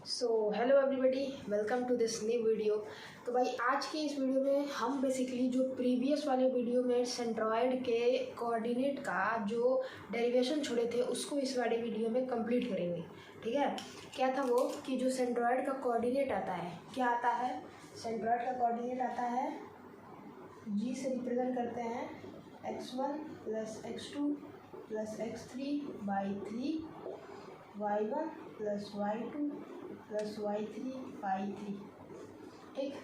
So hello everybody, welcome to this new video. तो भाई आज के इस वीडियो में हम बेसिकली जो प्रीवियस वाले वीडियो में सेंट्रॉयड के कोऑर्डिनेट का जो डेरिवेशन छोड़े थे उसको इस वाले वीडियो में कंप्लीट करेंगे। ठीक है, क्या था वो कि जो सेंट्रॉयड का कोऑर्डिनेट आता है, क्या आता है, सेंट्रॉयड का कोऑर्डिनेट आता है जी से रिप्रेजेंट करते हैं x1 + x2 + x3/3 y1 + y2 + y3/3। ठीक,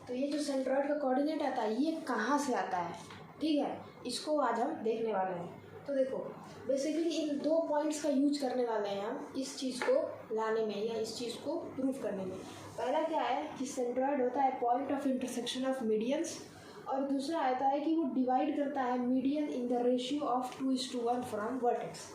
तो ये जो सेंट्रॉयड का कोऑर्डिनेट आता है ये कहाँ से आता है, ठीक है, इसको आज हम देखने वाले हैं। तो देखो बेसिकली इन दो पॉइंट्स का यूज करने वाले हैं हम इस चीज़ को लाने में या इस चीज़ को प्रूव करने में। पहला क्या है कि सेंट्रॉयड होता है point of intersection of medians, और दूसरा आता है कि वो डिवाइड करता है median in the ratio of 2:1 from vertex.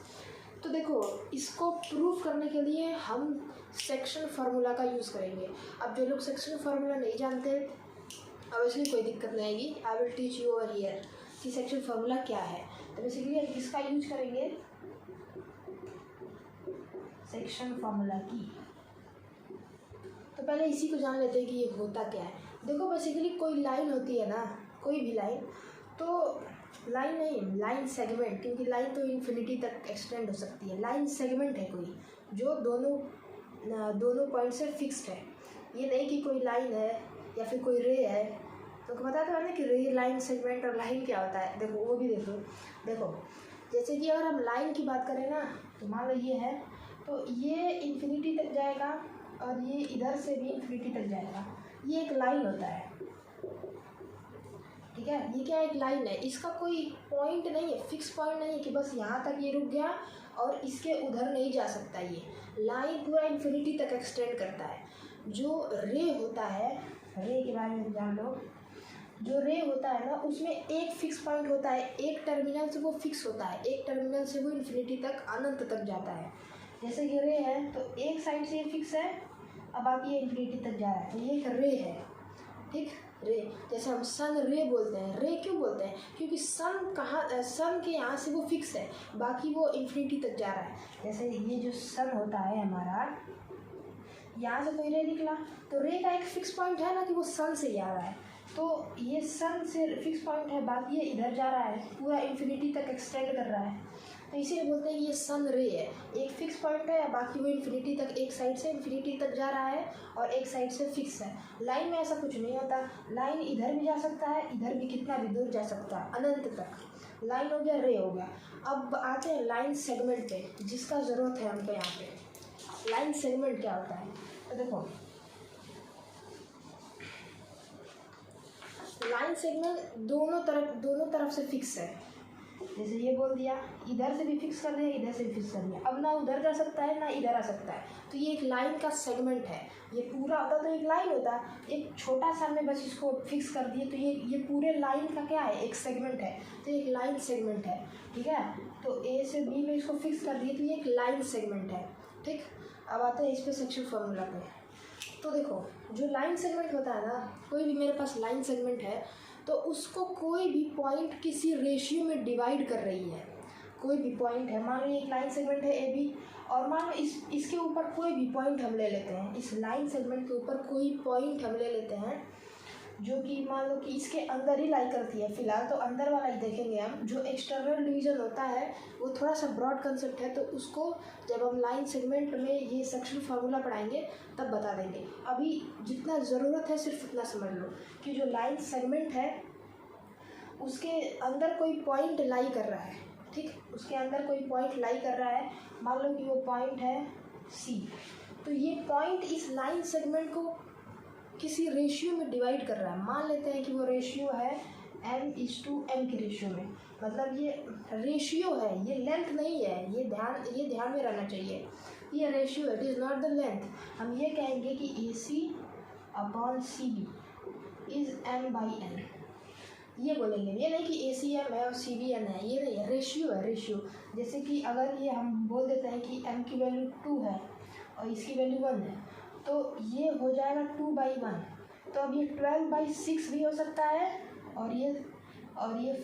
तो देखो इसको प्रूव करने के लिए हम सेक्शन फार्मूला का यूज़ करेंगे। अब जो लोग सेक्शन फार्मूला नहीं जानते ऑब्वियसली कोई दिक्कत नहीं आएगी, I will teach you over here कि सेक्शन फार्मूला क्या है। तो बेसिकली किसका यूज करेंगे, सेक्शन फार्मूला की। तो पहले इसी को जान लेते हैं कि ये होता क्या है। देखो बेसिकली कोई लाइन होती है ना, कोई भी लाइन, तो लाइन नहीं, लाइन सेगमेंट, क्योंकि लाइन तो इन्फिनिटी तक एक्सटेंड हो सकती है। लाइन सेगमेंट है कोई जो दोनों पॉइंट से फिक्स्ड है। ये नहीं कि कोई लाइन है या फिर कोई रे है। तो पता तो है ना कि रे, लाइन, सेगमेंट और लाइन क्या होता है। देखो वो भी देखो जैसे कि अगर हम लाइन की बात करें ना, तो मान लो ये है, तो ये इन्फिनिटी तक जाएगा और ये इधर से भी इन्फिनिटी तक जाएगा। ये एक लाइन होता है, ठीक है। ये क्या एक लाइन है, इसका कोई पॉइंट नहीं है, फिक्स पॉइंट नहीं है कि बस यहाँ तक ये रुक गया और इसके उधर नहीं जा सकता। ये लाइन पूरा इन्फिनिटी तक एक्सटेंड करता है। जो रे होता है, रे के बारे में जान लो, जो रे होता है ना उसमें एक फिक्स पॉइंट होता है, एक टर्मिनल से वो फिक्स होता है, एक टर्मिनल से वो इन्फिनिटी तक, अनंत तक जाता है। जैसे कि रे है तो एक साइड से ये फिक्स है, अब बाकी ये इन्फिनिटी तक जा रहा है, तो ये एक रे है। ठीक, रे, जैसे हम सन रे बोलते हैं। रे क्यों बोलते हैं, क्योंकि सन के यहाँ से वो फिक्स है, बाकी वो इन्फिनिटी तक जा रहा है। जैसे ये जो सन होता है हमारा, यहाँ से कोई रे निकला तो रे का एक फिक्स पॉइंट है ना कि वो सन से जा रहा है, तो ये सन से फिक्स पॉइंट है, बाकी ये इधर जा रहा है, पूरा इन्फिनिटी तक एक्सटेंड कर रहा है। तो इसीलिए बोलते हैं ये सन रे है, एक फिक्स पॉइंट है, बाकी वो इन्फिनिटी तक, एक साइड से इन्फिनिटी तक जा रहा है और एक साइड से फिक्स है। लाइन में ऐसा कुछ नहीं होता, लाइन इधर भी जा सकता है, इधर भी कितना भी दूर जा सकता है, अनंत तक। लाइन हो गया, रे हो गया। अब आते हैं लाइन सेगमेंट पे, जिसका ज़रूरत है हमको यहाँ पे। लाइन सेगमेंट क्या होता है, तो देखो लाइन सेगमेंट दोनों तरफ से फिक्स है। जैसे ये बोल दिया, इधर से भी फिक्स कर दिया, इधर से भी फिक्स कर दिया, अब ना उधर जा सकता है ना इधर आ सकता है, तो ये एक लाइन का सेगमेंट है। ये पूरा होता तो एक लाइन होता, एक छोटा सा में बस इसको फिक्स कर दिए, तो ये पूरे लाइन का क्या है, एक सेगमेंट है, तो एक लाइन सेगमेंट है। ठीक है, तो ए से बी में इसको फिक्स कर दिए, तो ये एक लाइन सेगमेंट है। ठीक, अब आते हैं इस पर सेक्शन फार्मूला पे। तो देखो जो लाइन सेगमेंट होता है ना, कोई भी मेरे पास लाइन सेगमेंट है तो उसको कोई भी पॉइंट किसी रेशियो में डिवाइड कर रही है। कोई भी पॉइंट है, मान लो एक लाइन सेगमेंट है ए बी, और मान लो इसके ऊपर कोई भी पॉइंट हम ले लेते हैं, इस लाइन सेगमेंट के ऊपर कोई पॉइंट हम ले लेते हैं जो कि मान लो कि इसके अंदर ही लाई करती है। फिलहाल तो अंदर वाला ही देखेंगे हम। जो एक्सटर्नल डिवीजन होता है वो थोड़ा सा ब्रॉड कंसेप्ट है, तो उसको जब हम लाइन सेगमेंट में ये सेक्शन फार्मूला पढ़ाएंगे तब बता देंगे। अभी जितना ज़रूरत है सिर्फ उतना समझ लो कि जो लाइन सेगमेंट है उसके अंदर कोई पॉइंट लाई कर रहा है। ठीक, उसके अंदर कोई पॉइंट लाई कर रहा है, मान लो कि वो पॉइंट है सी, तो ये पॉइंट इस लाइन सेगमेंट को किसी रेशियो में डिवाइड कर रहा है। मान लेते हैं कि वो रेशियो है m/m की रेशियो में, मतलब ये रेशियो है, ये लेंथ नहीं है, ये ध्यान में रहना चाहिए, ये रेशियो है, it is not the length. हम ये कहेंगे कि AC/CB इज़ m/n, ये बोलेंगे। ये नहीं कि ACM है और CBN है, ये नहीं है, रेशियो है, रेशियो। जैसे कि अगर ये हम बोल देते हैं कि m की वैल्यू 2 है और इसकी वैल्यू 1 है, तो ये हो जाएगा 2/1। तो अब ये 12/6 भी हो सकता है और ये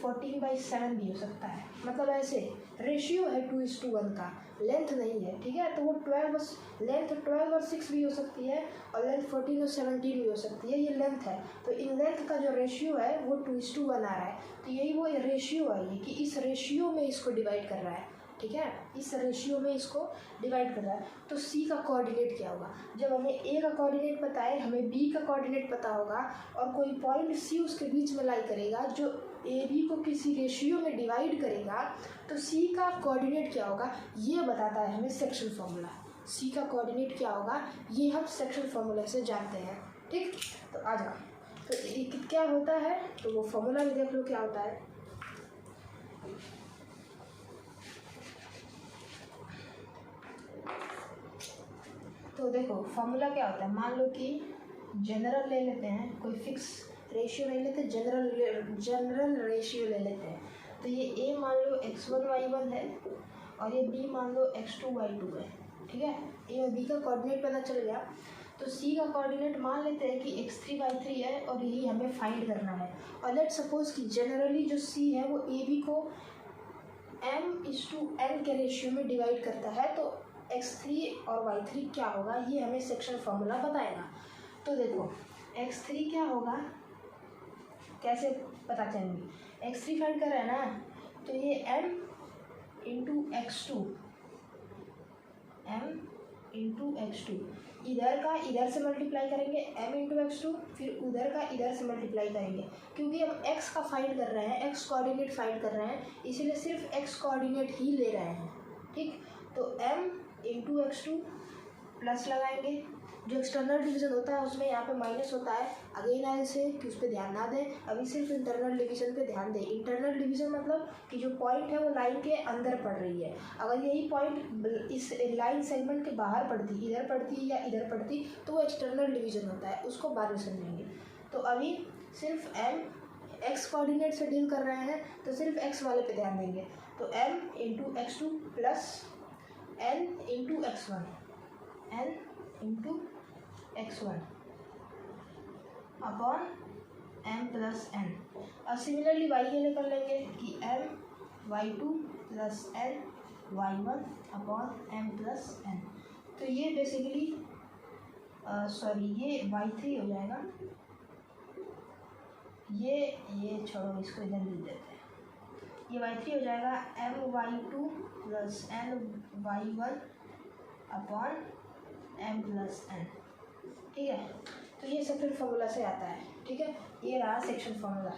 14/7 भी हो सकता है। मतलब ऐसे रेशियो है 2:1 का, लेंथ नहीं है, ठीक है। तो वो 12 लेंथ 12 और 6 भी हो सकती है और लेंथ 14 और 17 भी हो सकती है, ये लेंथ है। तो इन लेंथ का जो रेशियो है वो 2:1 आ रहा है। तो यही वो रेशियो है ये, कि इस रेशियो में इसको डिवाइड कर रहा है, ठीक है, इस रेशियो में इसको डिवाइड कर रहा है। तो सी का कोऑर्डिनेट क्या होगा? जब हमें ए का कोऑर्डिनेट पता है, हमें बी का कोऑर्डिनेट पता होगा और कोई पॉइंट सी उसके बीच में लाई करेगा जो ए बी को किसी रेशियो में डिवाइड करेगा, तो सी का कोऑर्डिनेट क्या होगा ये बताता है हमें सेक्शन फार्मूला। सी का कोऑर्डिनेट क्या होगा ये हम सेक्शन फार्मूला से जानते हैं, ठीक। तो आ जाओ, तो ये क्या होता है, तो वो फार्मूला भी देख लो क्या होता है। तो देखो फार्मूला क्या होता है, मान लो कि जनरल ले लेते हैं, कोई फिक्स रेशियो नहीं लेते, जनरल रेशियो ले लेते हैं। तो ये ए मान लो x1 y1 है और ये बी मान लो x2 y2 है, ठीक है। ए और बी का कोऑर्डिनेट पता चल गया। तो सी का कोऑर्डिनेट मान लेते हैं कि x3 y3 है और यही हमें फाइंड करना है। और लेट सपोज कि जनरली जो सी है वो ए बी को m/n के रेशियो में डिवाइड करता है, तो x3 और y3 क्या होगा ये हमें सेक्शन फार्मूला बताएगा। तो देखो x3 क्या होगा, कैसे पता चलेंगे, x3 फाइंड कर रहे हैं ना, तो ये m इंटू x2 इधर का इधर से मल्टीप्लाई करेंगे m इंटू x2, फिर उधर का इधर से मल्टीप्लाई करेंगे, क्योंकि हम x का फाइंड कर रहे हैं, x कोऑर्डिनेट फाइंड कर रहे हैं, इसीलिए सिर्फ x कोऑर्डिनेट ही ले रहे हैं, ठीक। तो m इंटू x2 प्लस लगाएंगे, जो एक्सटर्नल डिवीजन होता है उसमें यहाँ पे माइनस होता है, अगेन आए से कि उस पर ध्यान ना दें, अभी सिर्फ इंटरनल डिवीजन पे ध्यान दें। इंटरनल डिवीजन मतलब कि जो पॉइंट है वो लाइन के अंदर पड़ रही है, अगर यही पॉइंट इस लाइन सेगमेंट के बाहर पड़ती, इधर पड़ती या इधर पड़ती, तो वो एक्सटर्नल डिवीजन होता है, उसको बाद में समझेंगे। तो अभी सिर्फ m x कोऑर्डिनेट से डील कर रहे हैं, तो सिर्फ x वाले पे ध्यान देंगे। तो m into x2 plus n into x1 upon m plus n। और सिमिलरली y के लिए कर लेंगे कि m y2 plus n y1 upon m plus n। तो ये बेसिकली ये y3 हो जाएगा, ये छोड़ो, इसको इधर लिख देते हैं, ये y3 हो जाएगा m y2 plus n y1 upon m plus n, ठीक है। तो ये सेक्शन फार्मूला से आता है, ठीक है, ये रहा सेक्शन फार्मूला,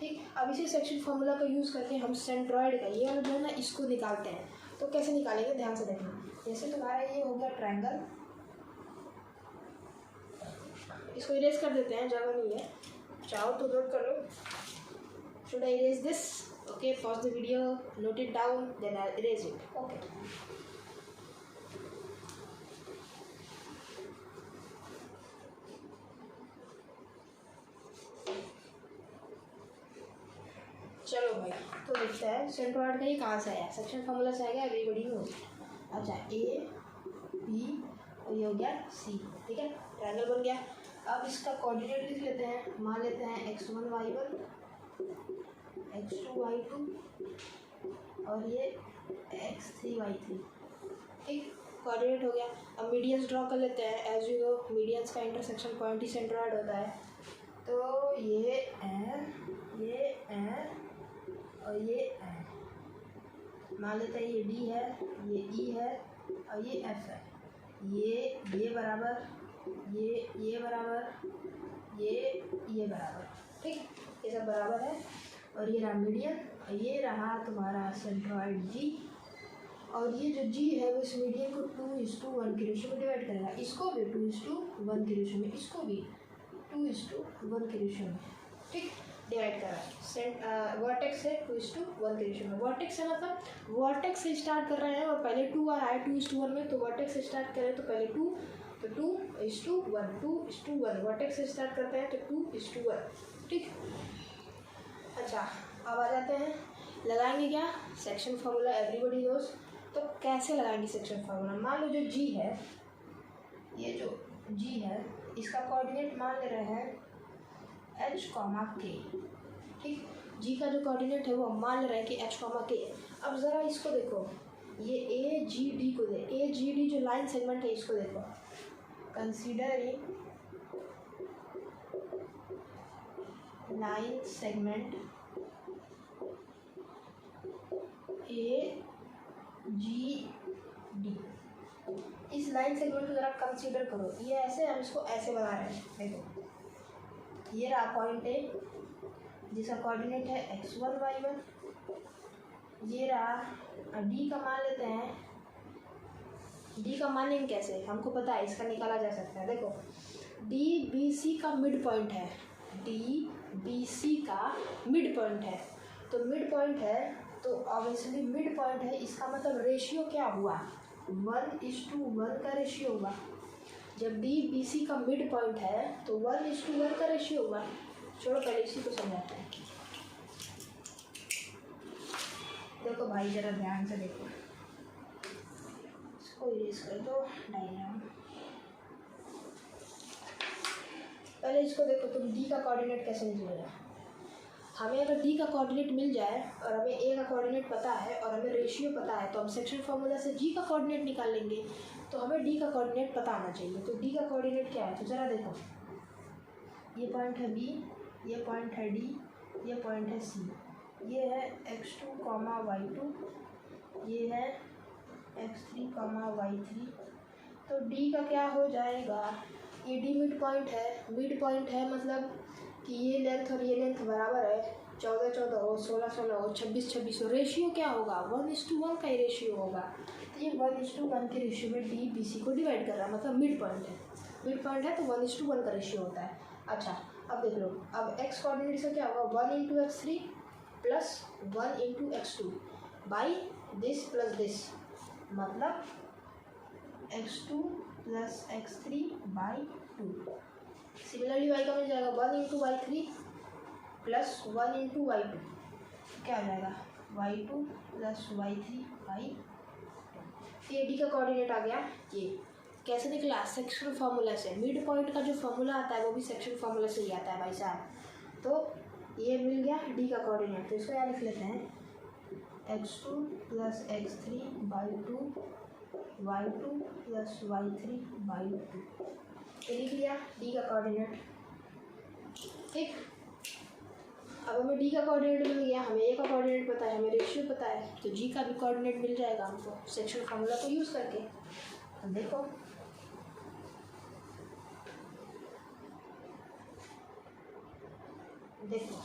ठीक। अब इसी सेक्शन फार्मूला का यूज़ करके हम सेंट्रॉइड का ये वाला जो है ना इसको निकालते हैं। तो कैसे निकालेंगे ध्यान से देखना, जैसे तुम्हारा ये हो गया ट्रायंगल, इसको इरेज कर देते हैं, जगह नहीं है, चाहो तो नोट कर लो। Should I erase this? Okay, pause the video, note it down, then I erase it. Okay, चलो भाई, तो देखते हैं सेंट्रॉइड का ये कहाँ से आया, सेक्शन फार्मूला से आएगा, एवरीबडी नोज। अच्छा, ए बी और ये हो गया सी, ठीक है, ट्रायंगल बन गया। अब इसका कोऑर्डिनेट लिख लेते हैं, मान लेते हैं x1 y1 x2 y2 और ये x3 y3, ठीक, कोऑर्डिनेट हो गया। अब मीडियंस ड्रॉ कर लेते हैं, एज यू नो मीडियंस का इंटरसेक्शन पॉइंट ही सेंट्रॉइड होता है। तो ये और ये मान लेते हैं, ये डी है, ये ई है और ये एफ है, ये बराबर, ये बराबर, ये बराबर, ठीक, ये सब बराबर है। और ये रहा मीडियन और ये रहा तुम्हारा सेंट्रॉइड जी, और ये जो जी है वो इस मीडियन को 2:1 के रेशियो में डिवाइड करेगा, इसको भी 2:1 के रेशियो में, इसको भी 2:1 के रेशियो में, ठीक, डिवाइड करा वर्टेक्स से 2:1 के रेशियो में। वर्टेक्स से मतलब वर्टेक्स से स्टार्ट कर रहे हैं और पहले 2 आ रहा है 2:1 में, तो वर्टेक्स से स्टार्ट करें तो पहले 2, तो 2:1 वर्टेक्स से स्टार्ट करते हैं तो 2:1, ठीक। अच्छा, अब आ जाते हैं, लगाएंगे क्या सेक्शन फार्मूला, एवरीबॉडी नोज। तो कैसे लगाएंगे सेक्शन फार्मूला, मान लो जो जी है, ये जो जी है इसका कोऑर्डिनेट मान ले रहे हैं h, k, ठीक, जी का जो कोऑर्डिनेट है वो मान ले रहे हैं कि h, k। अब ज़रा इसको देखो, ये ए जी डी को दे, ए जी डी जो लाइन सेगमेंट है इसको देखो, considering line segment A G D, इस लाइन सेगमेंट को ज़रा कंसीडर करो। ये ऐसे, हम इसको ऐसे बना रहे हैं, देखो ये रहा पॉइंट ए जिसका कोऑर्डिनेट है x1 y1, ये रहा डी का मान लेते हैं। डी का मान लेंगे कैसे, हमको पता है, इसका निकाला जा सकता है। देखो डी बी सी का मिड पॉइंट है, डी बी सी का मिड पॉइंट है, तो मिड पॉइंट है तो ऑब्वियसली मिड पॉइंट है, इसका मतलब रेशियो क्या हुआ, 1:1 का रेशियो हुआ। जब डी बी सी का मिड पॉइंट है तो 1:1 का रेशियो हुआ। छोड़ो पहले इसी को समझाते हैं। देखो भाई जरा ध्यान से देखो, इसको इरेज कर दो डायग्राम। पहले इसको देखो, तुम डी का कोऑर्डिनेट कैसे निकलेगा। हमें अगर डी का कोऑर्डिनेट मिल जाए और हमें ए का कोऑर्डिनेट पता है और हमें रेशियो पता है, तो हम सेक्शन फार्मूला से जी का कोऑर्डिनेट निकाल लेंगे। तो हमें डी का कोऑर्डिनेट पता आना चाहिए। तो डी का कोऑर्डिनेट क्या है, तो ज़रा देखो, ये पॉइंट है बी, ये पॉइंट है डी, ये पॉइंट है सी, ये है x2, y2, ये है x3, y3। तो d का क्या हो जाएगा, ये d मिड पॉइंट है, मिड पॉइंट है मतलब कि ये लेंथ और ये लेंथ बराबर है, 14 हो, 16 हो, 26 हो। रेशियो क्या होगा, 1:1 का ही रेशियो होगा। तो ये 1:1 के रेशियो में डी बी सी को डिवाइड कर रहा है, मतलब मिड पॉइंट है। मिड पॉइंट है तो 1:1 का रेशियो होता है। अच्छा अब देख लो, अब x कोऑर्डिनेट से क्या होगा, 1 × x3 plus 1 × x2 by this plus this, मतलब x2 plus x3 by 2। Similarly y का मिल जाएगा 1 × y3 प्लस 1 × y2, क्या हो जाएगा y2 प्लस y3 बाई 2। ये डी का कोऑर्डिनेट आ गया। ये कैसे निकला, सेक्शन फार्मूला से। मिड पॉइंट का जो फार्मूला आता है वो भी सेक्शन फार्मूला से ही आता है भाई साहब। तो ये मिल गया डी का कोऑर्डिनेट। तो इसको यहाँ लिख लेते हैं, x2 plus x3 by 2, y2 plus y3 by 2। ये लिख लिया डी का कोऑर्डिनेट। ठीक, अब हमें डी का कोऑर्डिनेट मिल गया, हमें ए का कोऑर्डिनेट पता है, हमें रेशियो पता है, तो जी का भी कोऑर्डिनेट मिल जाएगा हमको सेक्शन फार्मूला को यूज़ करके। तो देखो देखो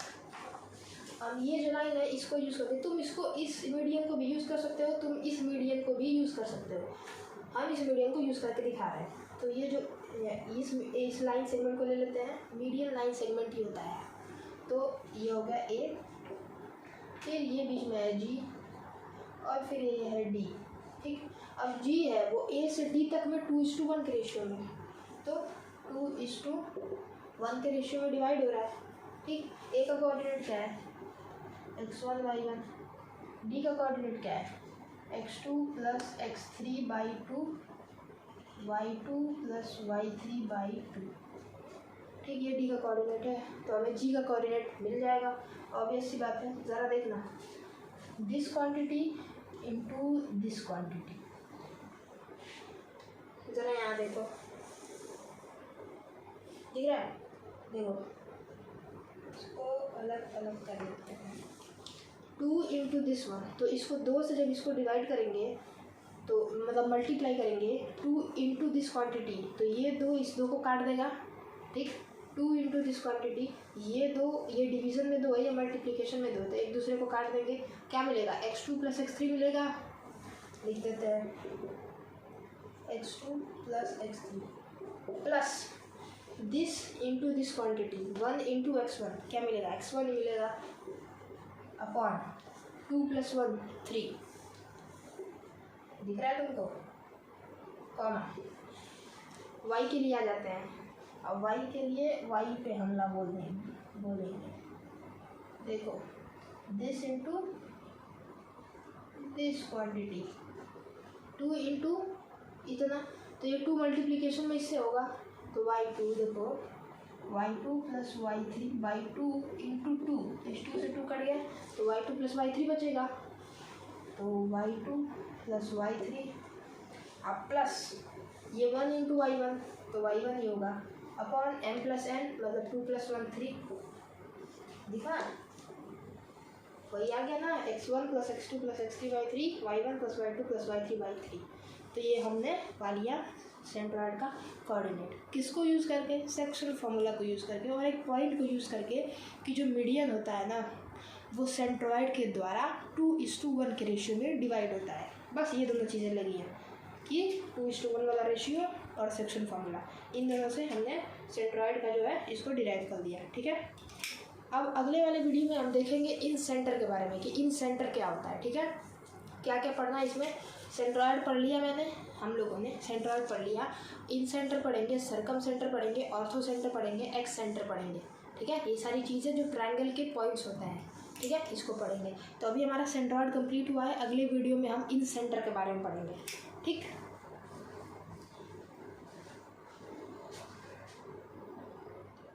हम ये जो लाइन है इसको यूज़ करते हैं। तुम इसको, इस मीडियन को भी यूज़ कर सकते हो, तुम इस मीडियन को भी यूज़ कर सकते हो। हम इस मीडियन को यूज़ करके दिखा रहे हैं। तो ये जो इस लाइन सेगमेंट को ले लेते हैं, मीडियन लाइन सेगमेंट ही होता है। तो ये हो गया ए, फिर ये बीच में है जी, और फिर ये है डी। ठीक, अब जी है वो ए से डी तक में 2:1 के रेशियो में, तो 2:1 के रेशियो में डिवाइड हो रहा है। ठीक, ए का कोऑर्डिनेट क्या है, x1 y1, डी का कोऑर्डिनेट क्या है, x2 plus x3 by 2, y2 plus y3 by 2। ठीक, ये डी का कोऑर्डिनेट है, तो हमें जी का कोऑर्डिनेट मिल जाएगा। ऑब्वियस सी बात है, ज़रा देखना, this quantity into this quantity. ज़रा यहाँ देखो, दिख रहा है, देखो इसको अलग अलग कर लेते हैं। 2 × दिस वन, तो इसको 2 से जब इसको डिवाइड करेंगे तो मतलब मल्टीप्लाई करेंगे 2 × दिस क्वांटिटी, तो ये 2 इस 2 को काट देगा। ठीक, 2 × दिस क्वांटिटी, ये 2, ये डिवीज़न में 2 है, ये मल्टीप्लिकेशन में 2 है, तो एक दूसरे को काट देंगे, क्या मिलेगा, x2 प्लस x3 मिलेगा। लिख देते हैं x2 plus x3 plus this into this quantity 1 × x1, क्या मिलेगा, x1 मिलेगा, अपॉन 2 + 1 3। दिख रहा है तुमको, कॉमा y के लिए आ जाते हैं। अब y के लिए y पे हमला बोलेंगे। देखो, दिस इंटू दिस क्वांटिटी, 2 × इतना, तो ये 2 मल्टीप्लिकेशन में इससे होगा, तो y2, देखो y2 प्लस y3 बाई 2 × 2, इस 2 से 2 कट गया, तो y2 प्लस y3 बचेगा। तो y2 प्लस y3 अब प्लस ये 1 इंटू y1 तो y1 ही होगा अपॉन m प्लस n मतलब 2 प्लस 1 3 दिखा वही आ गया ना x1 plus x2 plus x3 by 3 y1 plus y2 plus y3 by 3। तो ये हमने पा लिया सेंट्रॉयड का कोऑर्डिनेट किसको यूज़ करके सेक्शनल फार्मूला को यूज़ करके और एक पॉइंट को यूज़ करके कि जो मीडियन होता है ना वो सेंट्रॉयड के द्वारा 2:1 के रेशियो में डिवाइड होता है। बस ये दोनों चीज़ें लगी हैं कि 2:1 वाला रेशियो और सेक्शन फार्मूला इन दोनों से हमने सेंट्रॉयड का जो है इसको डिराइव कर दिया। ठीक है, अब अगले वाले वीडियो में हम देखेंगे इन सेंटर के बारे में कि इन सेंटर क्या होता है। ठीक है, क्या क्या पढ़ना है इसमें, सेंट्रॉयड पढ़ लिया मैंने, हम लोगों ने सेंट्रॉयड पढ़ लिया, इन सेंटर पढ़ेंगे, सर्कम सेंटर पढ़ेंगे, ऑर्थो सेंटर पढ़ेंगे, एक्स सेंटर पढ़ेंगे। ठीक है, ये सारी चीज़ें जो ट्रायंगल के पॉइंट्स होते हैं, ठीक है, इसको पढ़ेंगे। तो अभी हमारा सेंट्रॉयड कंप्लीट हुआ है, अगले वीडियो में हम इन सेंटर के बारे में पढ़ेंगे।